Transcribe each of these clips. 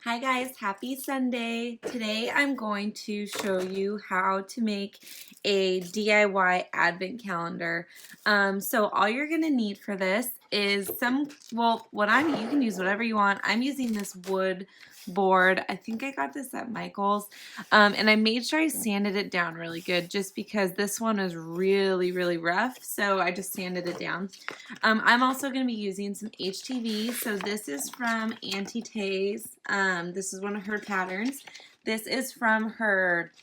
Hi guys, happy Sunday. Today I'm going to show you how to make a DIY advent calendar. So all you're gonna need for this is you can use whatever you want. I'm using this wood board. I think I got this at Michael's. And I made sure I sanded it down really good just because this one is really rough. So I just sanded it down. I'm also going to be using some HTV. So this is from Auntie Tay's. This is one of her patterns. This is from her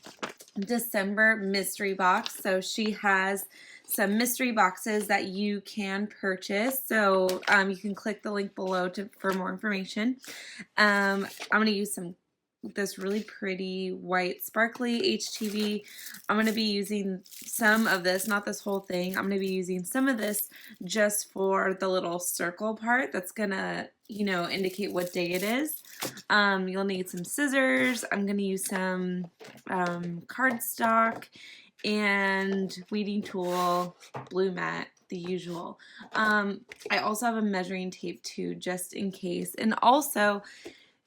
December mystery box. So she has some mystery boxes that you can purchase. So you can click the link below for more information. I'm going to use this really pretty white sparkly HTV. I'm going to be using some of this, not this whole thing. I'm going to be using some of this just for the little circle part that's going to, indicate what day it is. You'll need some scissors. I'm going to use some cardstock and weeding tool, blue mat, the usual. I also have a measuring tape too, just in case. And also,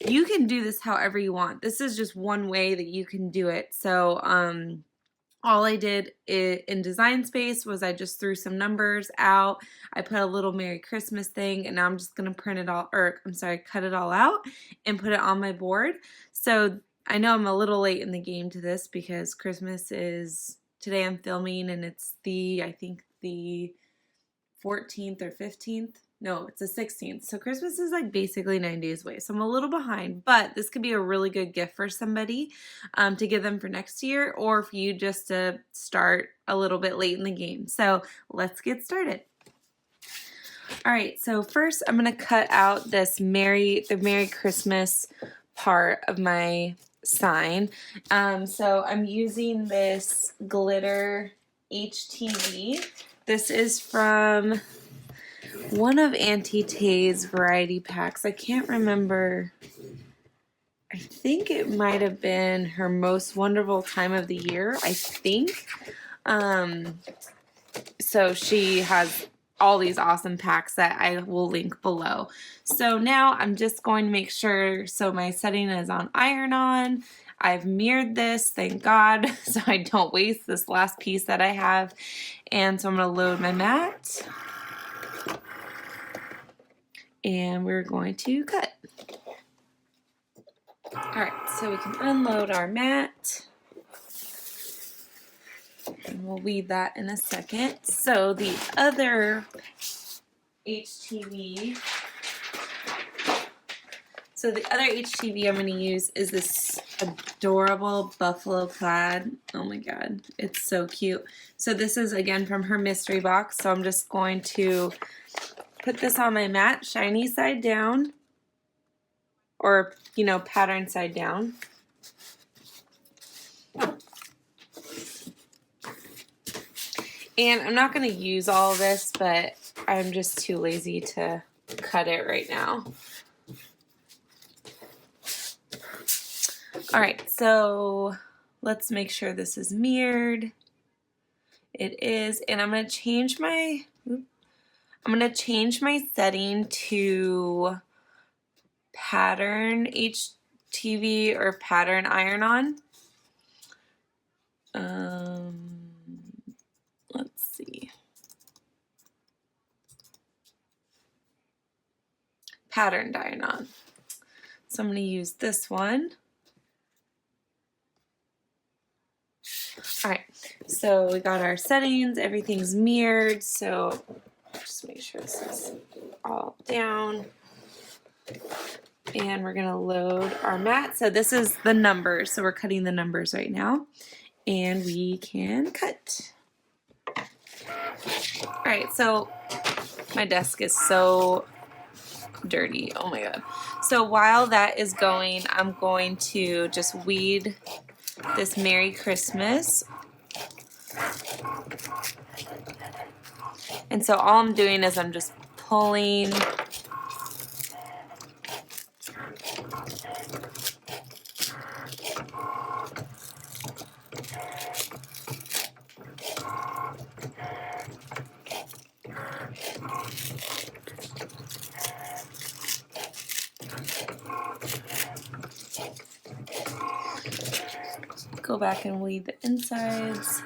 you can do this however you want. This is just one way that you can do it. So all I did in Design Space was I just threw some numbers out. I put a little Merry Christmas thing, and now I'm just going to cut it all out and put it on my board. So I know I'm a little late in the game to this because Christmas is, today I'm filming, and it's I think the 14th or 15th. No, it's the 16th. So Christmas is like basically 9 days away. So I'm a little behind, but this could be a really good gift for somebody to give them for next year, or for you just to start a little bit late in the game. So let's get started. All right, so first I'm going to cut out the Merry Christmas part of my sign. So I'm using this glitter HTV. This is from one of Auntie Tay's variety packs. I can't remember. I think it might have been her most wonderful time of the year, I think. So she has all these awesome packs that I will link below. So now I'm just going to make sure, so my setting is on iron-on. I've mirrored this, thank God, so I don't waste this last piece that I have. And so I'm going to load my mat. And we're going to cut. Alright, so we can unload our mat. And we'll weed that in a second. So the other HTV, I'm going to use is this adorable buffalo plaid. Oh my god, it's so cute. So this is again from her mystery box. So I'm just going to put this on my mat, shiny side down, or, pattern side down. And I'm not going to use all of this, but I'm just too lazy to cut it right now. Alright, so let's make sure this is mirrored. It is, and I'm going to change my setting to pattern HTV or pattern iron-on. Let's see. Patterned iron-on. So I'm going to use this one. Alright, so we got our settings, everything's mirrored, so just make sure this is all down. And we're going to load our mat. So this is the numbers, so we're cutting the numbers right now. And we can cut. Alright, so my desk is so dirty. Oh my god. So while that is going, I'm going to just weed this Merry Christmas. And so all I'm doing is I'm just pulling go back and weed the insides.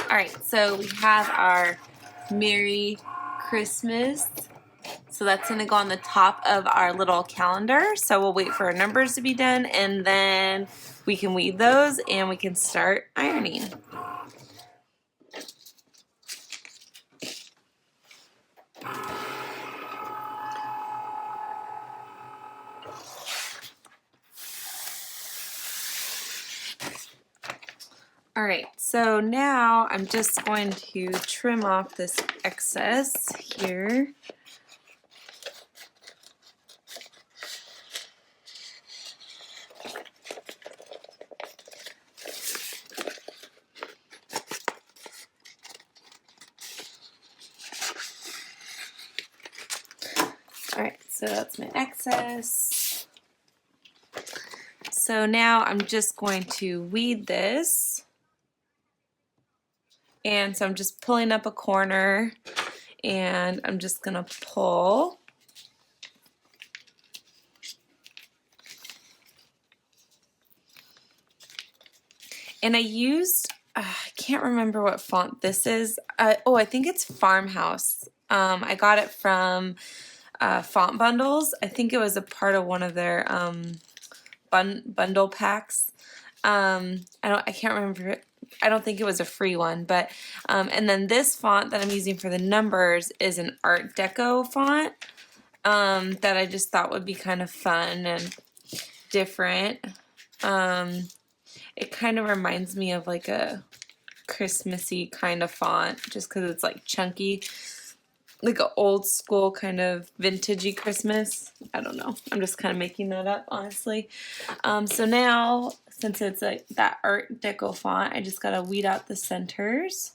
Alright, so we have our Merry Christmas. So that's going to go on the top of our little calendar. So we'll wait for our numbers to be done, and then we can weed those and we can start ironing. Alright, so now I'm just going to trim off this excess here. Alright, so that's my excess. So now I'm just going to weed this. And so I'm just pulling up a corner and I'm just going to pull. And I used, I can't remember what font this is. Oh, I think it's Farmhouse. I got it from Font Bundles. I think it was a part of one of their bundle packs. I can't remember it. I don't think it was a free one, but and then this font that I'm using for the numbers is an Art Deco font that I just thought would be kind of fun and different. It kind of reminds me of like a Christmassy kind of font just because it's like chunky, like an old school kind of vintagey Christmas. I don't know. I'm just kind of making that up, honestly. So now, since it's like that Art Deco font, I just gotta weed out the centers.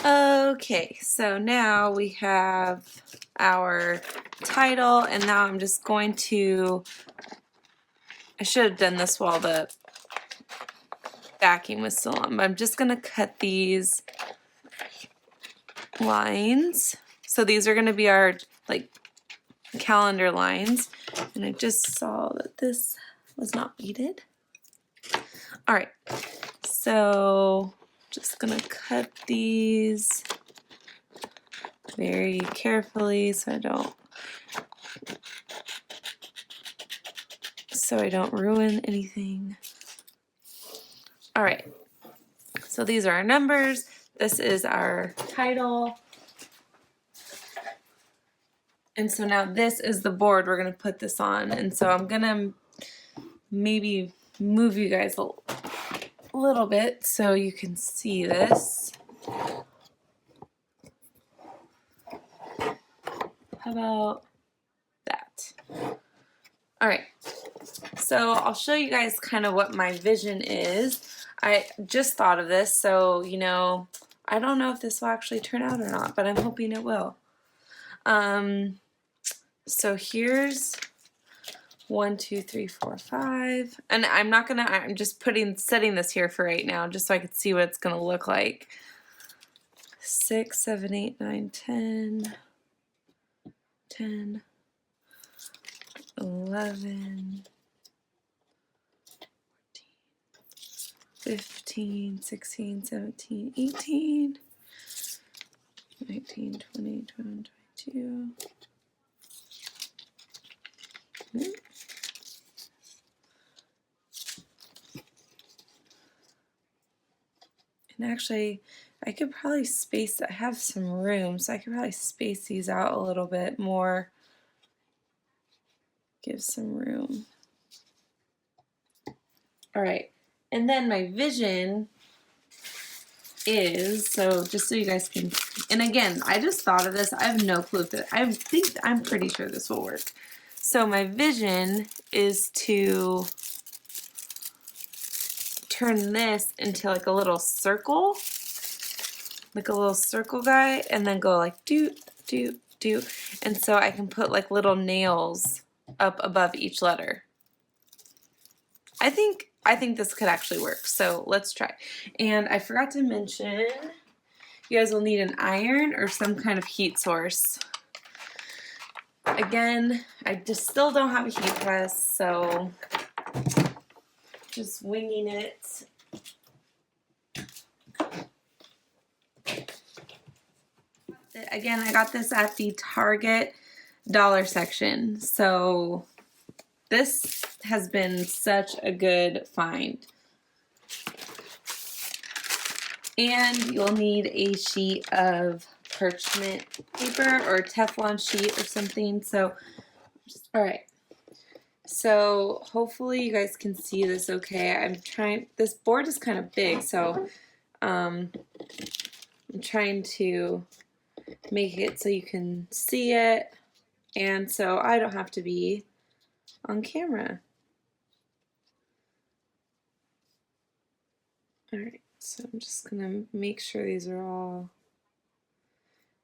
Okay, so now we have our title, and now I'm just going to, I should have done this while the backing was still on, but I'm just going to cut these lines. So these are going to be our like calendar lines, and I just saw that this was not weeded. Alright, so just gonna cut these very carefully so I don't ruin anything. Alright, so these are our numbers. This is our title. And so now this is the board we're gonna put this on. And so I'm gonna maybe move you guys a little bit so you can see this. How about that? All right, so I'll show you guys kind of what my vision is. I just thought of this, so you know, I don't know if this will actually turn out or not, but I'm hoping it will. So here's 1, 2, 3, 4, 5, and I'm just setting this here for right now just so I could see what it's gonna look like. 6, 7, 8, 9, 10, 10, 11, 15, 16, 17, 18, 19, 20, 21, 22. And actually, I could probably space, I have some room, so I could probably space these out a little bit more. Give some room. All right, and then my vision is, so just so you guys can, and again, I just thought of this. I have no clue if I'm pretty sure this will work. So my vision is to turn this into like a little circle guy, and then go like do, do, do. And so I can put like little nails up above each letter. I think this could actually work, so let's try. And I forgot to mention, you guys will need an iron or some kind of heat source. Again, I just still don't have a heat press, so just winging it. Again, I got this at the Target dollar section, so this has been such a good find. And you'll need a sheet of parchment paper or Teflon sheet or something. So, all right. So hopefully you guys can see this okay. This board is kind of big, so I'm trying to make it so you can see it, and so I don't have to be on camera. Alright, so I'm just gonna make sure these are all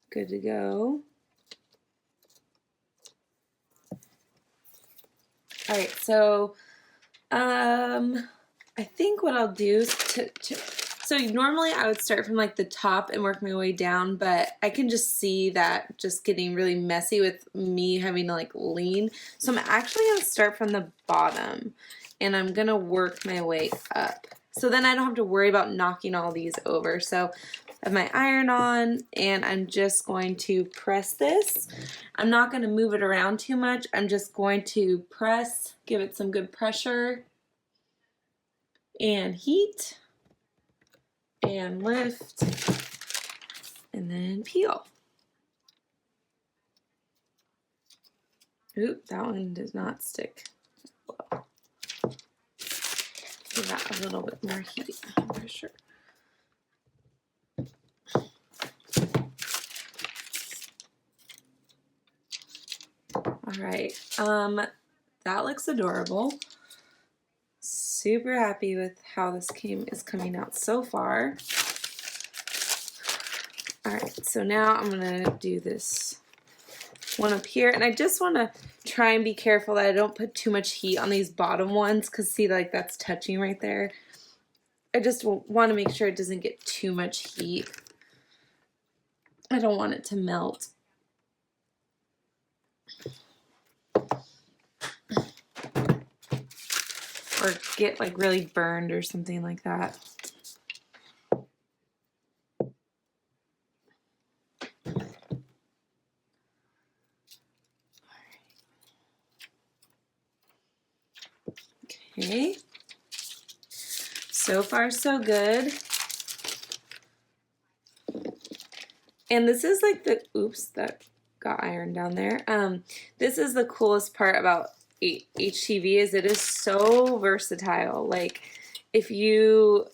good to go. Alright, so I think what I'll do is so normally I would start from like the top and work my way down, but I can just see that just getting really messy with me having to like lean. So I'm actually going to start from the bottom and I'm going to work my way up. So then I don't have to worry about knocking all these over. So I have my iron on and I'm just going to press this. I'm not going to move it around too much. I'm just going to press, give it some good pressure and heat. And lift, and then peel. Oop, that one does not stick. Well, give that a little bit more heat for sure. All right, that looks adorable. Super happy with how this is coming out so far. Alright, so now I'm going to do this one up here, and I just want to try and be careful that I don't put too much heat on these bottom ones, because see, like that's touching right there. I just want to make sure it doesn't get too much heat. I don't want it to melt. Or get like really burned or something like that. Okay, so far so good. And this is like the, oops, that got iron down there. This is the coolest part about HTV is it is so versatile. Like if you're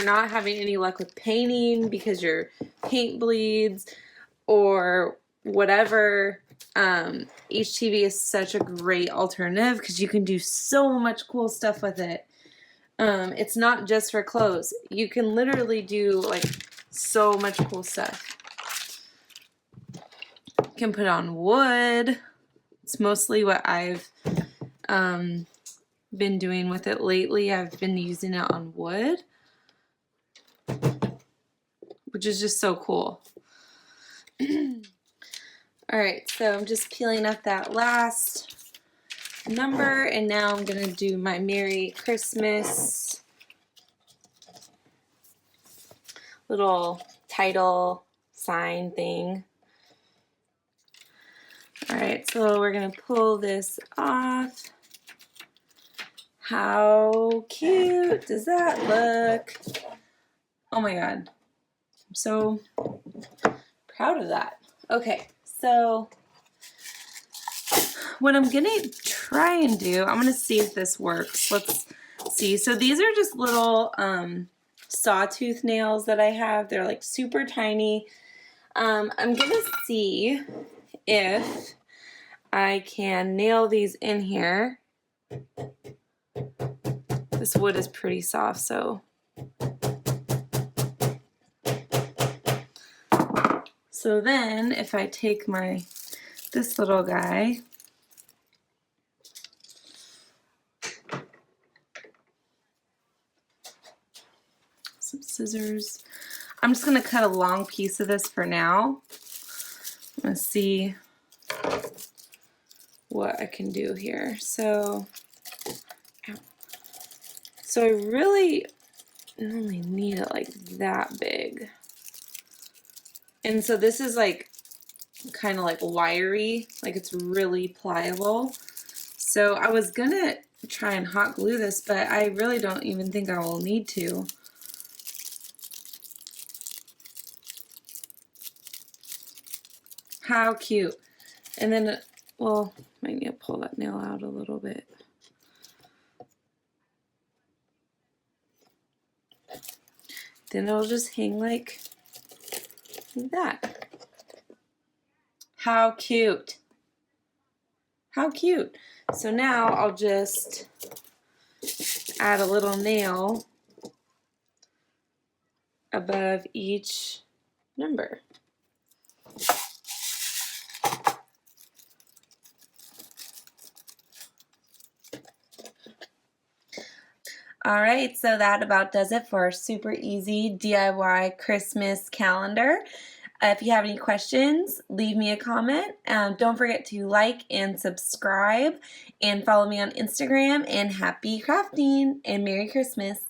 not having any luck with painting because your paint bleeds or whatever, HTV is such a great alternative because you can do so much cool stuff with it. It's not just for clothes. You can literally do like so much cool stuff. You can put on wood. It's mostly what I've been doing with it lately. I've been using it on wood, which is just so cool. Alright, so I'm just peeling up that last number, and now I'm going to do my Merry Christmas little title sign thing. Alright, so we're going to pull this off. How cute does that look? Oh my god. I'm so proud of that. Okay, so what I'm going to try and do, I'm going to see if this works. Let's see. So these are just little sawtooth nails that I have. They're like super tiny. I'm gonna see if I can nail these in here. This wood is pretty soft, so then if I take this little guy, some scissors, I'm just gonna cut a long piece of this for now. I'm gonna see what I can do here. So I really only need it like that big. And so this is like kind of like wiry, like it's really pliable. So I was gonna try and hot glue this, but I really don't even think I will need to. How cute. And then, well, might need to pull that nail out a little bit. Then it'll just hang like that. How cute. How cute. So now I'll just add a little nail above each number. Alright, so that about does it for our super easy DIY Christmas calendar. If you have any questions, leave me a comment. Don't forget to like and subscribe and follow me on Instagram, and happy crafting and Merry Christmas.